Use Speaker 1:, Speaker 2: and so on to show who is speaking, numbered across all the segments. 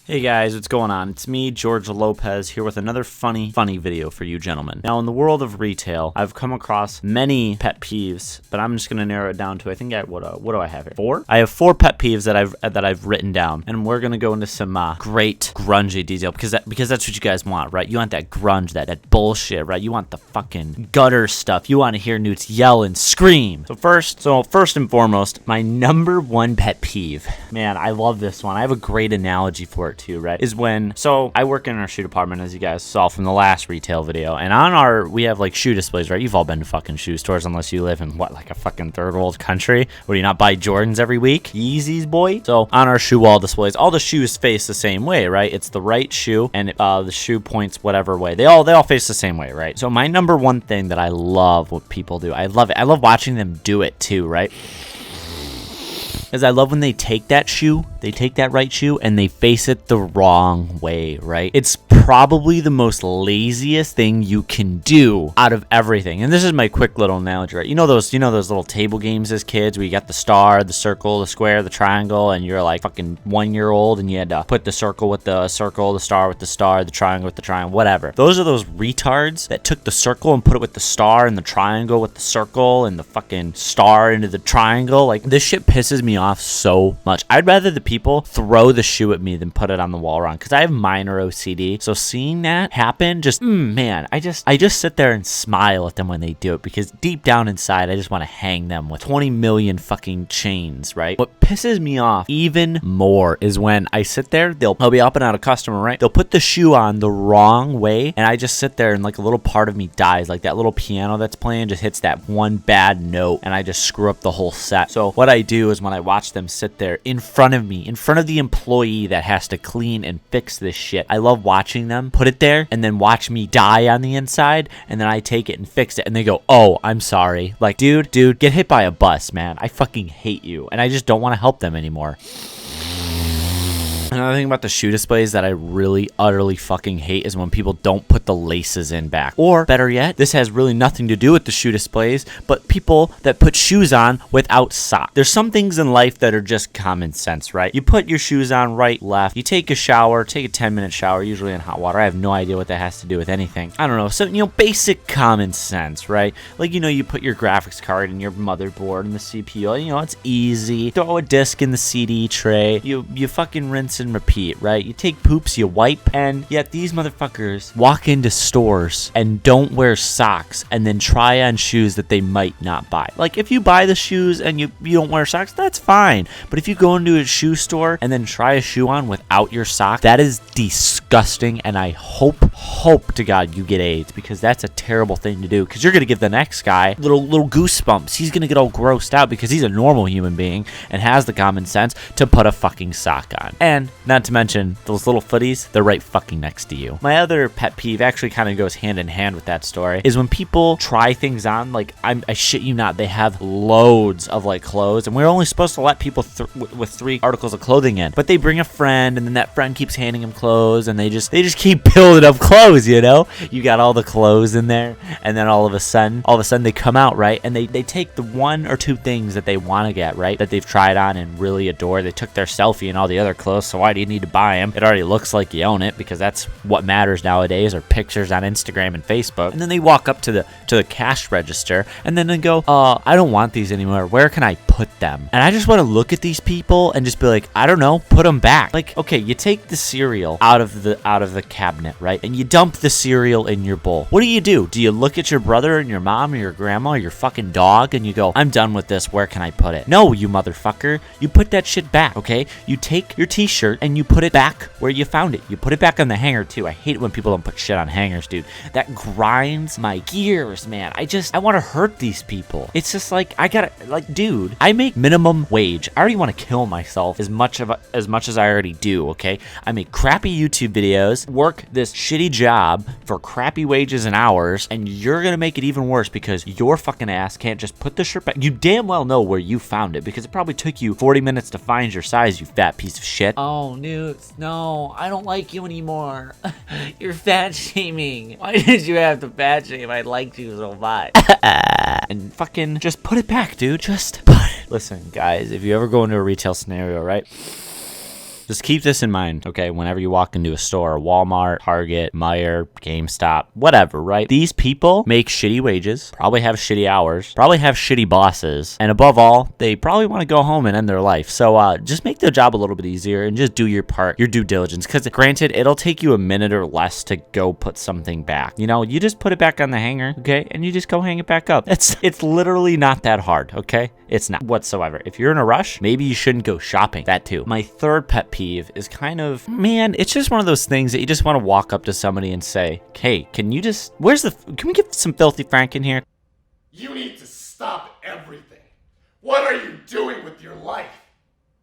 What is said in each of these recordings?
Speaker 1: Hey guys, what's going on? It's me, George Lopez, here with another funny video for you gentlemen. Now, in the world of retail, I've come across many pet peeves, but I'm just gonna narrow it down to what do I have here? 4? I have 4 pet peeves that I've written down, and we're gonna go into some great grungy detail because that's what you guys want, right? You want that grunge, that bullshit, right? You want the fucking gutter stuff. You want to hear newts yell and scream. So first and foremost, my number 1 pet peeve. Man, I love this one. I have a great analogy for it too, right? Is when, so I work in our shoe department, as you guys saw from the last retail video, and we have like shoe displays, right? You've all been to fucking shoe stores unless you live in like a fucking third world country where you not buy Jordans every week. Yeezys, boy. So on our shoe wall displays, all the shoes face the same way, right? It's the right shoe, and the shoe points whatever way. They all face the same way, right? So my number 1 thing that I love what people do, I love it. I love watching them do it too, right? Because I love when they take that right shoe, and they face it the wrong way, right? It's probably the most laziest thing you can do out of everything. And this is my quick little analogy, right? You know those little table games as kids where you got the star, the circle, the square, the triangle, and you're like fucking 1-year-old, and you had to put the circle with the circle, the star with the star, the triangle with the triangle, whatever. Those are those retards that took the circle and put it with the star, and the triangle with the circle, and the fucking star into the triangle. Like, this shit pisses me off so much. I'd rather the people throw the shoe at me than put it on the wall wrong, because I have minor OCD. So seeing that happen, just man, I just sit there and smile at them when they do it, because deep down inside I just want to hang them with 20 million fucking chains, right? What pisses me off even more is when I sit there, I'll be helping out a customer, right? They'll put the shoe on the wrong way, and I just sit there and like a little part of me dies, like that little piano that's playing just hits that one bad note, and I just screw up the whole set. So what I do is when I watch them sit there in front of me, in front of the employee that has to clean and fix this shit, I love watching them put it there and then watch me die on the inside, and then I take it and fix it, and they go, "Oh, I'm sorry." Like, dude, get hit by a bus, man. I fucking hate you, and I just don't want to help them anymore. Another thing about the shoe displays that I really utterly fucking hate is when people don't put the laces in back. Or better yet, this has really nothing to do with the shoe displays, but people that put shoes on without socks. There's some things in life that are just common sense, right? You put your shoes on right, left. You take a shower, take a 10-minute shower, usually in hot water. I have no idea what that has to do with anything. I don't know. So, basic common sense, right? Like, you put your graphics card and your motherboard and the CPU. It's easy. Throw a disc in the CD tray. You fucking rinse and repeat, right? You take poops, you wipe, and yet these motherfuckers walk into stores and don't wear socks and then try on shoes that they might not buy. Like, if you buy the shoes and you don't wear socks, that's fine. But if you go into a shoe store and then try a shoe on without your sock, that is disgusting, and I hope to God you get AIDS, because that's a terrible thing to do, because you're gonna give the next guy little goosebumps. He's gonna get all grossed out because he's a normal human being and has the common sense to put a fucking sock on. And not to mention, those little footies, they're right fucking next to you. My other pet peeve actually kind of goes hand in hand with that story, is when people try things on. Like, I shit you not, they have loads of like clothes, and we're only supposed to let people with 3 articles of clothing in, but they bring a friend, and then that friend keeps handing them clothes, and they just keep building up clothes. You got all the clothes in there, and then all of a sudden they come out, right, and they take the 1 or 2 things that they want to get, right, that they've tried on and really adore. They took their selfie and all the other clothes, so why do you need to buy them? It already looks like you own it, because that's what matters nowadays, or pictures on Instagram and Facebook. And then they walk up to the cash register, and then they go, I don't want these anymore. Where can I put them? And I just want to look at these people and just be like, I don't know, put them back. Like, okay, you take the cereal out of the cabinet, right, and you dump the cereal in your bowl. What do? Do you look at your brother and your mom or your grandma or your fucking dog and you go, I'm done with this, where can I put it? No, you motherfucker. You put that shit back, okay? You take your t-shirt and you put it back where you found it. You put it back on the hanger too. I hate it when people don't put shit on hangers, dude. That grinds my gears, man. I want to hurt these people. It's just like, dude, I make minimum wage. I already want to kill myself as much as I already do, okay? I make crappy YouTube videos, work this shitty job for crappy wages and hours, and you're gonna make it even worse because your fucking ass can't just put the shirt back. You damn well know where you found it, because it probably took you 40 minutes to find your size, you fat piece of shit. Oh, Newt, no, I don't like you anymore. You're fat shaming. Why did you have to fat shame? I liked you so much. And fucking just put it back, dude. Just put it. Listen, guys, if you ever go into a retail scenario, right? Just keep this in mind, okay? Whenever you walk into a store, Walmart, Target, Meijer, GameStop, whatever, right? These people make shitty wages, probably have shitty hours, probably have shitty bosses, and above all, they probably want to go home and end their life. So just make their job a little bit easier and just do your part, your due diligence. Because granted, it'll take you a minute or less to go put something back. You know, you just put it back on the hanger, okay? And you just go hang it back up. It's literally not that hard, okay? It's not whatsoever. If you're in a rush, maybe you shouldn't go shopping. That too. My third pet peeve is kind of, man, it's just one of those things that you just want to walk up to somebody and say, hey, can you just, can we get some filthy Frank in here?
Speaker 2: You need to stop everything. What are you doing with your life?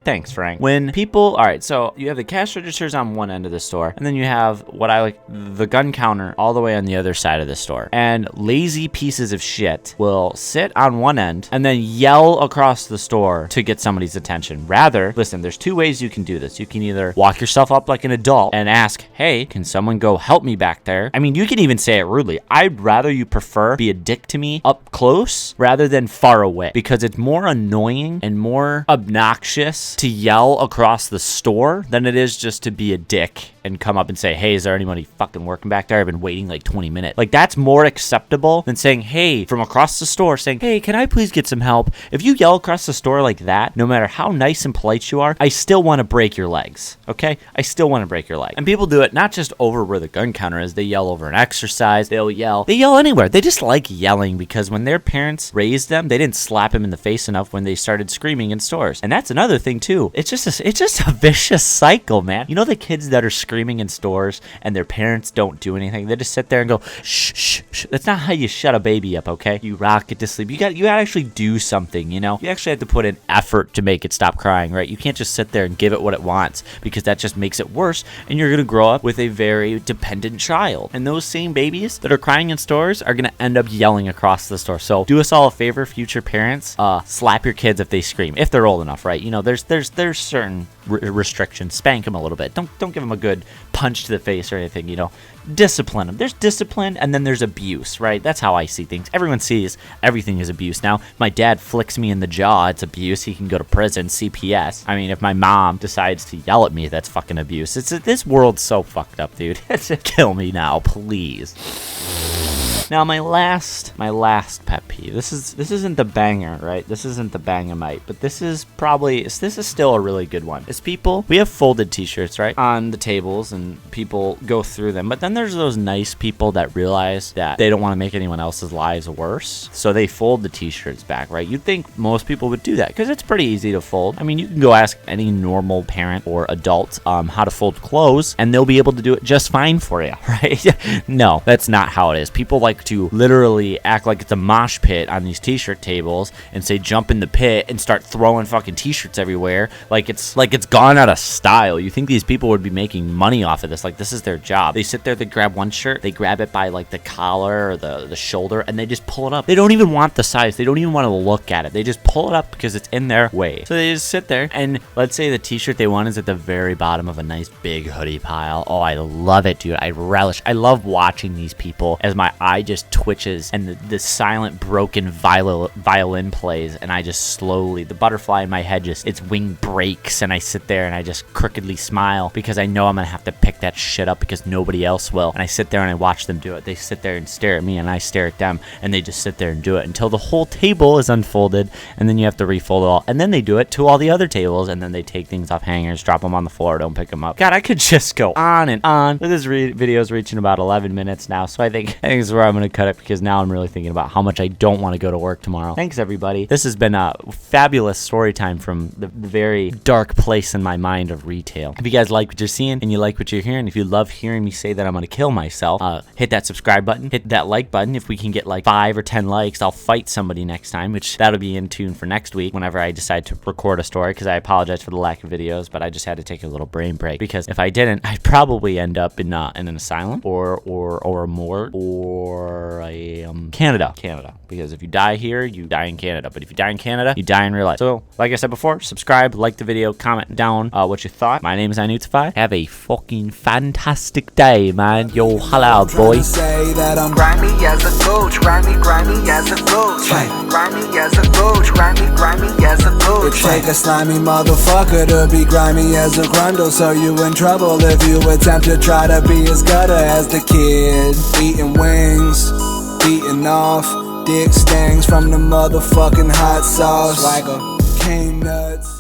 Speaker 1: Thanks, Frank. When people, all right, so you have the cash registers on one end of the store, and then you have what I like, the gun counter all the way on the other side of the store. And lazy pieces of shit will sit on one end and then yell across the store to get somebody's attention. Rather, listen, there's two ways you can do this. You can either walk yourself up like an adult and ask, hey, can someone go help me back there? I mean, you can even say it rudely. I'd rather you prefer be a dick to me up close rather than far away, because it's more annoying and more obnoxious to yell across the store than it is just to be a dick and come up and say, hey, is there anybody fucking working back there? I've been waiting like 20 minutes. Like, that's more acceptable than saying, hey, from across the store, saying, hey, can I please get some help? If you yell across the store like that, no matter how nice and polite you are, I still want to break your legs, okay? I still want to break your leg. And people do it not just over where the gun counter is. They yell over an exercise. They yell anywhere. They just like yelling because when their parents raised them, they didn't slap them in the face enough when they started screaming in stores. And that's another thing too. It's just a vicious cycle, man. You know, the kids that are screaming in stores and their parents don't do anything. They just sit there and go, shh, shh, shh. That's not how you shut a baby up, okay? You rock it to sleep. You gotta actually do something, you know? You actually have to put in effort to make it stop crying, right? You can't just sit there and give it what it wants, because that just makes it worse, and you're gonna grow up with a very dependent child. And those same babies that are crying in stores are gonna end up yelling across the store. So do us all a favor, future parents, slap your kids if they scream, if they're old enough, right? You know, there's certain restrictions. Spank them a little bit. Don't give them a good punch to the face or anything, you know. Discipline them. There's discipline and then there's abuse, right? That's how I see things. Everyone sees everything as abuse. Now, if my dad flicks me in the jaw, it's abuse. He can go to prison, CPS. I mean, if my mom decides to yell at me, that's fucking abuse. This world's so fucked up, dude. Kill me now, please. Now, my last pet peeve. This isn't the banger, right? This isn't the bangamite, but this is still a really good one. It's people, we have folded t-shirts, right, on the tables, and people go through them. But then there's those nice people that realize that they don't want to make anyone else's lives worse, so they fold the t-shirts back, right? You'd think most people would do that because it's pretty easy to fold. I mean, you can go ask any normal parent or adult how to fold clothes, and they'll be able to do it just fine for you, right? No, that's not how it is. People like to literally act like it's a mosh pit on these t-shirt tables and say jump in the pit and start throwing fucking t-shirts everywhere like it's gone out of style. You think these people would be making money off of this? Like, this is their job. They sit there, they grab one shirt, they grab it by like the collar or the shoulder, and they just pull it up. They don't even want the size. They don't even want to look at it. They just pull it up because it's in their way. So they just sit there, and let's say the t-shirt they want is at the very bottom of a nice big hoodie pile. Oh, I love it, dude. I love watching these people as my eye just twitches and the silent broken violin plays, and I just slowly, the butterfly in my head its wing breaks, and I sit there and I just crookedly smile because I know I'm gonna have to pick that shit up because nobody else will. And I sit there and I watch them do it. They sit there and stare at me, and I stare at them, and they just sit there and do it until the whole table is unfolded, and then you have to refold it all, and then they do it to all the other tables, and then they take things off hangers, drop them on the floor, don't pick them up. God, I could just go on and on. This video is reaching about 11 minutes now, so I think this is where I'm gonna cut it, because now I'm really thinking about how much I don't want to go to work tomorrow. Thanks, everybody. This has been a fabulous story time from the very dark place in my mind of retail. If you guys like what you're seeing and you like what you're hearing, if you love hearing me say that I'm going to kill myself, hit that subscribe button, hit that like button. If we can get like 5 or 10 likes, I'll fight somebody next time, which that'll be in tune for next week whenever I decide to record a story, because I apologize for the lack of videos, but I just had to take a little brain break, because if I didn't, I'd probably end up in an asylum or a morgue or Canada. because if you die here, you die in Canada. But if you die in Canada, you die in real life. So, like I said before, subscribe, like the video, comment down what you thought. My name is Inutify. Have a fucking fantastic day, man. Yo, hello, boy.
Speaker 3: Say that I'm grimy as a gooch, grimy as a gooch, grimy as a gooch, grimy as a gooch. It take a slimy motherfucker to be grimy as a grundle, so you in trouble if you attempt to try to be as gutter as the kid. Eating wings, beating off, dick stings from the motherfucking hot sauce. Swagger, cane nuts.